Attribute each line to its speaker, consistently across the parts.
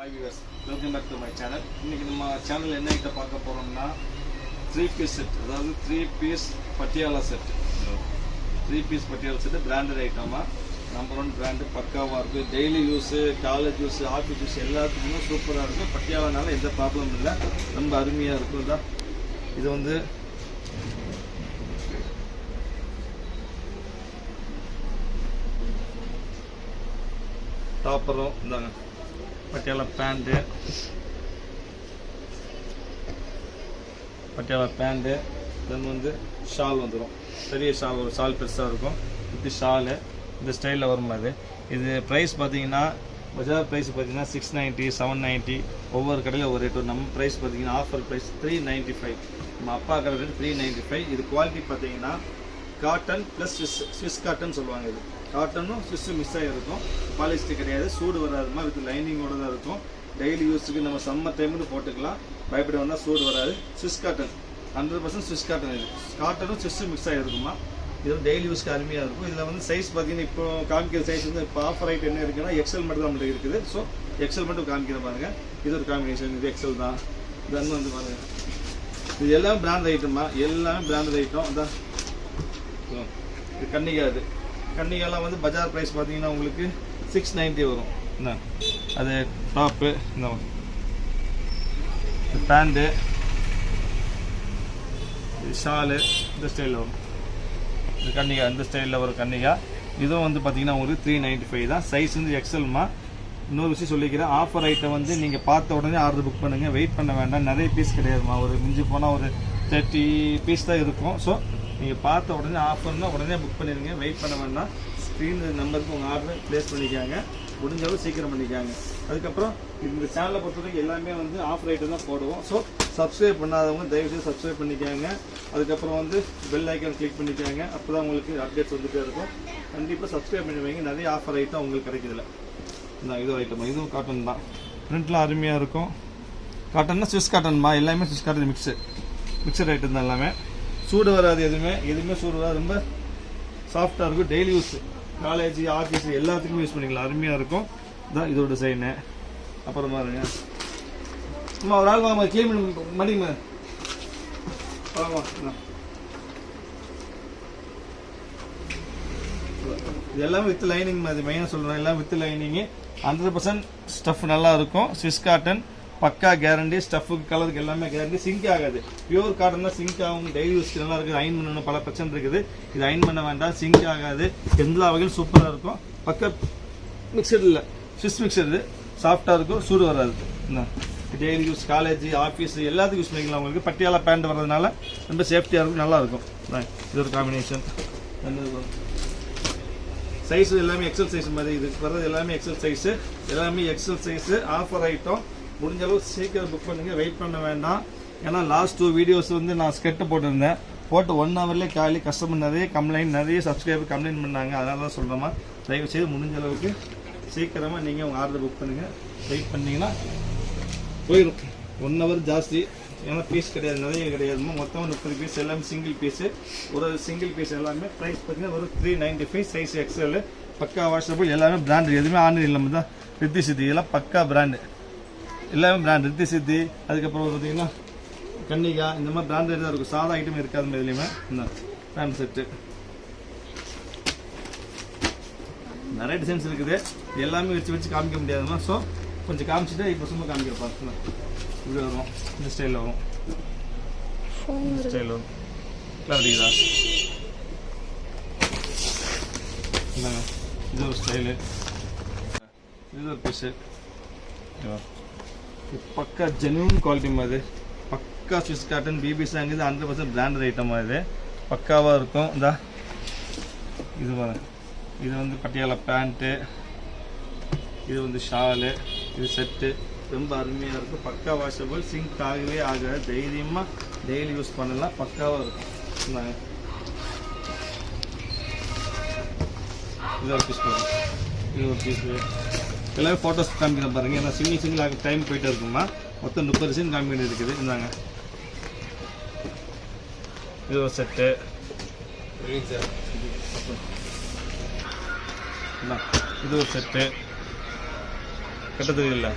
Speaker 1: Hi viewers, welcome back to my channel. இன்னைக்கு நம்ம channel என்ன ஐட்டம் பார்க்க போறோம்னா 3 piece set, அதாவது 3 piece Patiala set. 3 piece Patiala set branded ஐட்டமா, நம்பர் 1 பிராண்ட், பக்காவா இருக்கு. Daily use, college use, office use எல்லாத்துக்குமே சூப்பரா இருக்கு. பட்டியாலானால எந்த ப்ராப்ளமும் இல்லை, ரொம்ப அருமையா இருக்கும். தான் இது வந்து டாப்பரும் இந்தாங்க, பட்டியாலா பேண்ட்டு, தென் வந்து ஷால் வந்துடும். பெரிய ஷால், ஒரு ஷால் பெருசாக இருக்கும். இது ஷாலு இந்த ஸ்டைலில் வரும். இது ப்ரைஸ் பார்த்தீங்கன்னா பஜார் ப்ரைஸ் பார்த்தீங்கன்னா 690, 790, ஒவ்வொரு கடையில் ஒரு ரேட். நம்ம ப்ரைஸ் பார்த்தீங்கன்னா ஆஃபர் ப்ரைஸ் 395. நம்ம அப்பா கடை ரேட் 395. இது குவாலிட்டி பார்த்தீங்கன்னா காட்டன் ப்ளஸ் ஸ்விஸ் காட்டன் சொல்லுவாங்க. இது காட்டனும் ஸ்விஸ்ஸும் மிக்ஸ் ஆகிருக்கும். பாலிஸ்டர் கிடையாது, சூடு வராதுமா, வித் லைனிங்கோட தான் இருக்கும். டெய்லி யூஸுக்கு நம்ம சம்மர் டைமுக்கு போட்டுக்கலாம், பயப்பட வந்தால் சூடு வராது. Swiss cotton 100% Swiss cotton. இது காட்டனும் ஸ்விஸ்ஸும் மிக்ஸ் ஆகிருக்குமா. இது வந்து டெய்லி யூஸ்க்கு அருமையாக இருக்கும். இதில் வந்து சைஸ் பார்த்தீங்கன்னா இப்போ காமிக்கிற சைஸ் வந்து இப்போ ஆஃபர் ஐட்டம் என்ன இருக்குன்னா எக்ஸல் மட்டும் தான் நம்மளுக்கு இருக்குது. ஸோ எக்ஸல் மட்டும் காமிக்கிற பாருங்கள். இது ஒரு காம்பினேஷன், இது எக்ஸல் தான். தென் வந்து பாருங்கள், இது எல்லாமே பிராண்ட் ஐட்டமா, எல்லாமே பிராண்டட் ஐட்டம். அதான் இது கன்னிகா. இது கன்னிகாலாம் வந்து பஜார் ப்ரைஸ் பார்த்தீங்கன்னா உங்களுக்கு 690 வரும். என்ன அது டாப்பு, இந்த பேண்ட்டு, இது ஷாலு இந்த ஸ்டைலில் வரும். இது கன்னிகா, இந்த ஸ்டைலில் வரும் கன்னிகா. இதுவும் வந்து பார்த்தீங்கன்னா உங்களுக்கு 395 தான். சைஸ் வந்து எக்ஸல்மா. இன்னொரு விஷயம் சொல்லிக்கிறேன், ஆஃபர் ஐட்டம் வந்து நீங்கள் பார்த்த உடனே ஆர்டர் புக் பண்ணுங்கள், வெயிட் பண்ண வேண்டாம். நிறைய பீஸ் கிடையாதுமா, ஒரு மிஞ்சி போனால் ஒரு 30 பீஸ் தான் இருக்கும். ஸோ நீங்கள் பார்த்த உடனே ஆஃபர்னால் உடனே புக் பண்ணிடுங்க, வெயிட் பண்ண வேண்டாம். ஸ்க்ரீன் நம்பருக்கு உங்கள் ஆர்டர் ப்ளேஸ் பண்ணிக்காங்க, முடிஞ்சளவு சீக்கிரம் பண்ணிக்காங்க. அதுக்கப்புறம் இந்த சேனலை பொறுத்தவரைக்கும் எல்லாமே வந்து ஆஃபர் ஐட்டம் தான் போடுவோம். ஸோ சப்ஸ்கிரைப் பண்ணாதவங்க தயவுசெய்து சப்ஸ்கிரைப் பண்ணிக்காங்க. அதுக்கப்புறம் வந்து பெல் ஐக்கான் கிளிக் பண்ணிக்காங்க, அப்போ தான் உங்களுக்கு அப்டேட்ஸ் வந்துகிட்டே இருக்கும். கண்டிப்பாக சப்ஸ்கிரைப் பண்ணி வைங்க, நிறைய ஆஃபர் ஐட்டம் உங்களுக்கு கிடைக்குதுல. இந்த இது ஐட்டம், இதுவும் காட்டன் தான். பிரிண்ட்லாம் அருமையாக இருக்கும். காட்டன்னா ஸ்விஸ் காட்டன்மா, எல்லாமே ஸ்விஸ் காட்டன் மிக்சட் ஐட்டம் தான் எல்லாமே. சூடு வராது, எதுவுமே சூடு வராது, ரொம்ப சாஃப்டாக இருக்கும். டெய்லி யூஸ், காலேஜ், ஆஃபீஸ் எல்லாத்துக்குமே யூஸ் பண்ணிக்கலாம், அருமையாக இருக்கும். தான் இதோட டிசைனு. அப்புறம் பாருங்க, அம்மா ஒரு ஆள் வாங்க, கிளீன் பண்ணி மடிங்க வாங்க. இது எல்லாமே வித் லைனிங் மாதிரி மெயினாக சொல்கிறேன், எல்லாம் வித் லைனிங்கு. 100% ஸ்டஃப் நல்லா இருக்கும். ஸ்விஸ் காட்டன் பக்கா கேரண்டி. ஸ்டஃபுக்கு கலருக்கு எல்லாமே கேரண்டி. சிங்க் ஆகாது. பியூர் காட்டன்னா சிங்க் ஆகும். டெய்லி யூஸ்க்கு நல்லா இருக்குது. அயன் பண்ணணும், பல பிரச்சனை இருக்குது. இது அயன் பண்ண வேண்டாம், சிங்க் ஆகாது. எல்லா வகையும் சூப்பராக இருக்கும். பக்கா மிக்சடு இல்லை, ஸ்விஸ் மிக்சடு, சாஃப்டாக இருக்கும், சூடு வராது. டெய்லி யூஸ், காலேஜ், ஆஃபீஸ் எல்லாத்துக்கும் யூஸ் பண்ணிக்கலாம். உங்களுக்கு பட்டியாலா பேண்ட் வர்றதுனால ரொம்ப சேஃப்டியாக இருக்கும், நல்லா இருக்கும். இது ஒரு காம்பினேஷன். சைஸ் எல்லாமே எக்ஸல் சைஸ் மாதிரி. இது வர்றது எல்லாமே எக்ஸல் சைஸு, எல்லாமே எக்ஸல் சைஸு. ஆஃபர் ஐட்டம், முடிஞ்ச அளவுக்கு சீக்கிரம் புக் பண்ணுங்க, வெயிட் பண்ண வேண்டாம். ஏன்னா லாஸ்ட் 2 வீடியோஸ் வந்து நான் ஸ்கெட்டு போட்டிருந்தேன், போட்டு 1 ஹவர்லேயே காலி. கஸ்டமர் நிறைய சப்ஸ்கிரைபர் கம்ப்ளைண்ட் பண்ணாங்க. அதனால தான் சொல்கிறோமா, தயவு செய்து முடிஞ்ச அளவுக்கு சீக்கிரமாக நீங்கள் உங்கள் ஆர்டர் புக் பண்ணுங்கள். வெயிட் பண்ணிங்கன்னா போயிடும். 1 ஹவர் ஜாஸ்தி. ஏன்னா பீஸ் கிடையாது, நிறைய கிடையாதுமா. மொத்தம் 30 பீஸ், எல்லாமே சிங்கிள் பீஸு. ஒரு சிங்கிள் பீஸ் எல்லாமே ப்ரைஸ் பார்த்தீங்கன்னா ஒரு 395. சைஸ் எக்ஸ்எல், பக்கா வாஷபிள், எல்லாமே பிராண்டு. எதுவுமே ஆன்லைன் இல்லாமல் தான். ரித்தி சித்தி இதெல்லாம் பக்கா பிராண்டு, எல்லாமே பிராண்ட். ரித்தி சித்தி, அதுக்கப்புறம் பார்த்தீங்கன்னா கன்னிகா, இந்த மாதிரி பிராண்டட் தான் இருக்கும். சாதா ஐட்டம் இருக்காது இதுலேயுமே. இந்த பேண்ட் செட்டு நிறைய டிசைன்ஸ் இருக்குது, எல்லாமே வச்சு காமிக்க முடியாதுமா. ஸோ கொஞ்சம் காமிச்சிட்டு இப்போ சும்மா காமிக்கிறப்பா. இது வரும், இந்த ஸ்டைலில் வரும், இந்த ஸ்டைலில் வரும். அடிக்குதா? இல்லைங்க, இது ஒரு ஸ்டைலு, இது ஒரு பீஸு. பக்கா ஜென்யூன் குவாலிட்டி மாதிரி, பக்கா ஸ்விஸ் காட்டன், பிபி சாங். இது 100% பிராண்டட் ஐட்டமாக இது பக்காவாக இருக்கும். இந்த இது பாருங்க, இது வந்து பட்டியாலா பேண்ட்டு, இது வந்து ஷாலு, இது செட்டு. ரொம்ப அருமையாக இருக்கும். பக்கா வாஷபிள், சிங்க் ஆகவே ஆகாது. தைரியமாக டெய்லி யூஸ் பண்ணலாம், பக்காவாக இருக்கும். இது ஒரு பீஸ் பாருங்க, இது ஒரு பீஸு. எல்லாமே ஃபோட்டோஸ் காமிக்கிற பாருங்கள். ஏன்னா சிங்கிள் ஆக டைம் போயிட்டே இருக்குமா. மொத்தம் 30 டிசைன் காமிக்கிட்டு இருக்குது. இந்தாங்க, இது ஒரு செட்டு. இது ஒரு செட்டு. கட்ட தெரியல,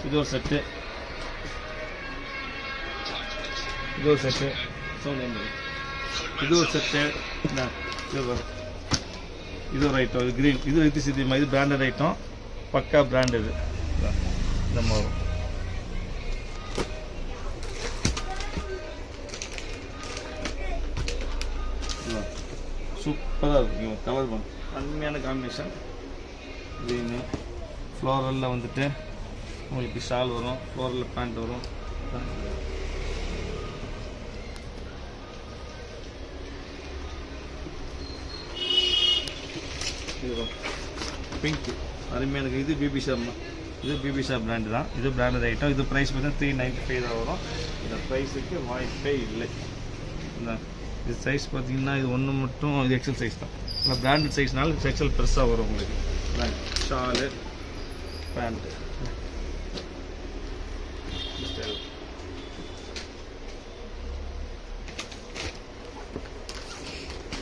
Speaker 1: இது ஒரு செட்டு, இது ஒரு செட்டு, இது ஒரு செட்டு, இது ஒரு ஐட்டம், இது கிரீன், இது ரித்தி சித்திமா, இது பிராண்டட் ஐட்டம், பக்கா பிராண்ட். இது இந்த மாதிரி சூப்பராக இருக்கும். கலர் பண்ண அருமையான காம்பினேஷன். க்ரீனு ஃப்ளோரலில் வந்துட்டு உங்களுக்கு ஷால் வரும், ஃப்ளோரலில் பேண்ட் வரும். இது பிங்க் அருமையான. இது பிபி ஷாப், இது பிபி ஷாப் பிராண்டு தான். இது பிராண்டட் ஐட்டம். இது ப்ரைஸ் பார்த்தீங்கன்னா 395 தான் வரும். இந்த ப்ரைஸுக்கு வாய்ப்பே இல்லை. இது சைஸ் பார்த்தீங்கன்னா இது ஒன்று மட்டும், இது எக்ஸல் சைஸ் தான். இல்லை பிராண்டட் சைஸ்னால எக்ஸல் பெருசாக வரும் உங்களுக்கு. ஷாலு பேண்ட்டு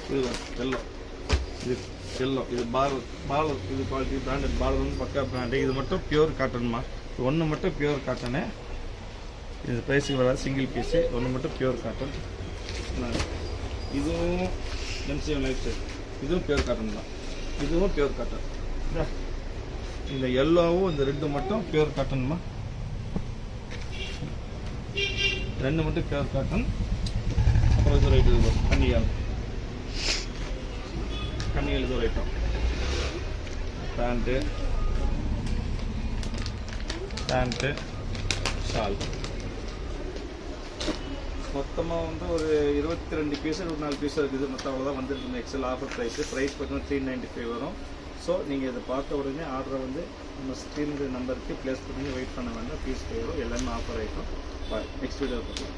Speaker 1: இது எல்லோ, இது எல்லோ, இது பார்டர் இது குவாலிட்டி பிராண்டட் பார்டர் வந்து பக்கா பிராண்டு. இது மட்டும் பியூர் காட்டன்மா. இது ஒன்று மட்டும் பியூர் காட்டனு. இது ப்ரைஸுக்கு வராது, சிங்கிள் பீஸு. ஒன்று மட்டும் பியூர் காட்டன். இதுவும் எம்சிஎம் லைஃப் ஸ்டைல், இதுவும் பியூர் காட்டன் தான். இதுவும் பியூர் காட்டன். இந்த எல்லோவும் இந்த ரெண்டு மட்டும் பியூர் காட்டன்மா. ரெண்டு மட்டும் பியூர் காட்டன். அப்புறம் இது ஒரு ஐட்டம், இது கன்னியால், கன்னியால் இது ஒரு ஐட்டம். பேண்ட்டு ஷால் மொத்தமாக வந்து ஒரு 22 பீஸ் 24 பீஸ் இருக்குது. மொத்தம் அவ்வளோதான் வந்துருக்கு. இந்த எக்ஸல் ஆஃபர் ப்ரைஸ் பார்த்தீங்கன்னா 395 வரும். ஸோ நீங்கள் இதை பார்த்த உடனே ஆர்டரை வந்து நம்ம ஸ்க்ரீனுடைய நம்பருக்கு ப்ளேஸ் பண்ணி வெயிட் பண்ண வேண்டாம். பீஸ் வரும், எல்லாமே ஆஃபர் ஆகிடும். நெக்ஸ்ட் வீடியோ பார்க்கலாம்.